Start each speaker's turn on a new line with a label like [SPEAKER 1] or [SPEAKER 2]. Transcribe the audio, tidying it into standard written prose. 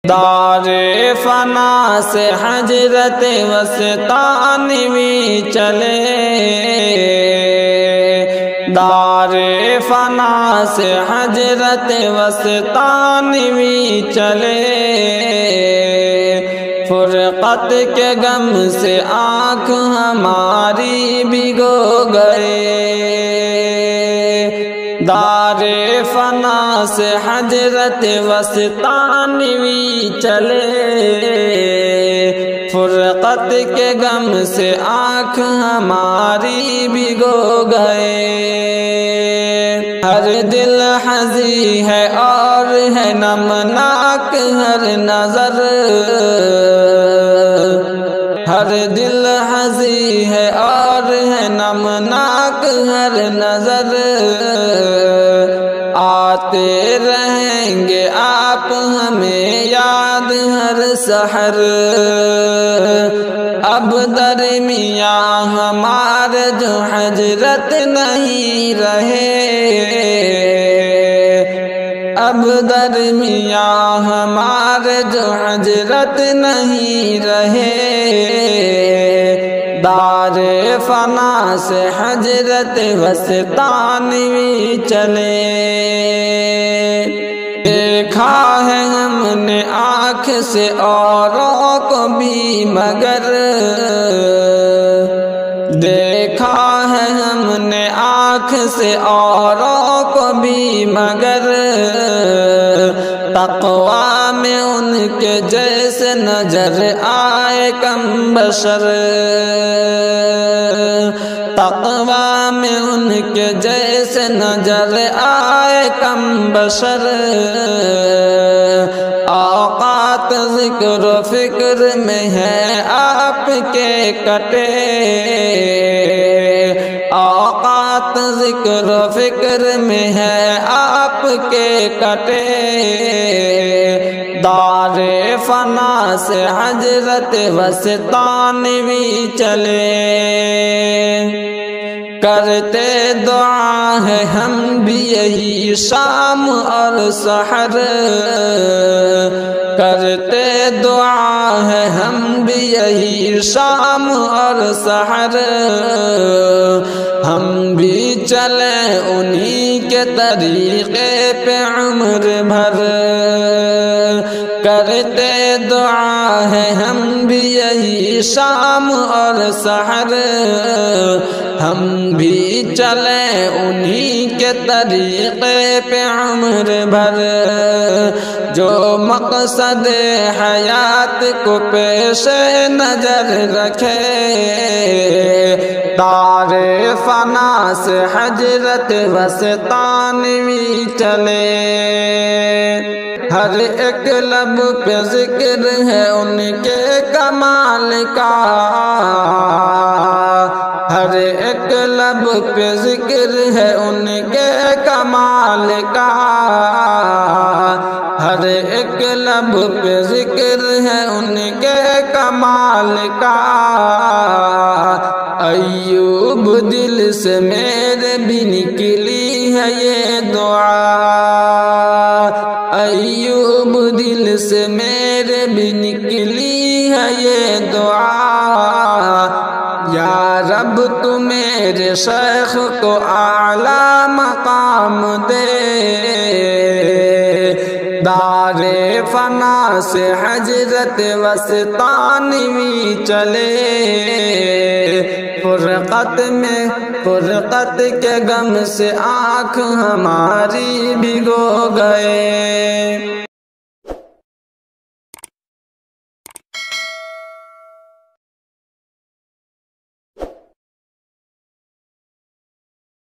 [SPEAKER 1] دار فنا سے حجرت وسطانوی چلے، دار فنا سے حجرت وسطانوی چلے، فرقت کے غم سے آنکھ ہماری بھگو گئے، دار فنا سے حجرت وسطانوی چلے، فرقت کے غم سے آنکھ ہماری بھگو گئے، ہر دل حزی ہے اور ہے نمناک ہر نظر، ہر دل حزی ہے اور ہے نمناک ہر نظر، آتے رہیں گے آپ ہمیں یاد ہر سحر، اب درمیاں ہمارے جو حجرت نہیں رہے، اب درمیاں ہمارے جو حجرت نہیں رہے، دار فنا سے حجرت وسطانوی چلے، دیکھا ہے ہم نے آنکھ سے اوروں کو بھی مگر، دیکھا ہے ہم نے آنکھ سے اوروں کو بھی مگر، تقویٰ میں ان کے جیسے نظر آئے کم بشر، تقویٰ میں ان کے جیسے نظر آئے کم بشر، اوقات ذکر و فکر میں ہے آپ کے کٹے، اوقات ذکر و فکر میں ہے آپ کے کٹے، دار فنا سے حجرت وسطانوی چلے، کرتے دعا ہے ہم بھی یہی شام اور سحر، کرتے دعا ہے ہم بھی یہی شام اور سحر، ہم بھی چلیں انہی کے طریقے پہ عمر بھر، کرتے دعا ہے ہم بھی یہی شام اور سحر، ہم بھی چلیں انہی کے طریقے پہ عمر بھر، جو مقصد حیات کو پیش نظر رکھے، دار فنا سے حجرت وسطانوی چلے، ہر ایک لب پہ ذکر ہے ان کے کمال کا، ہر ایک لب پہ ذکر ہے ان کے کمال کا، ہر ایک لب پہ ذکر ہے ان کے کمال کا، ایوب دل سے میرے بھی نکلی ہے یہ دعا، ایوب دل سے میرے بھی نکلی ہے یہ دعا، یا رب تو میرے شیخ کو اعلیٰ مقام دے، دار فنا سے حجرت وسطانوی چلے، فرقت کے غم سے آنکھ ہماری بھگو گئے۔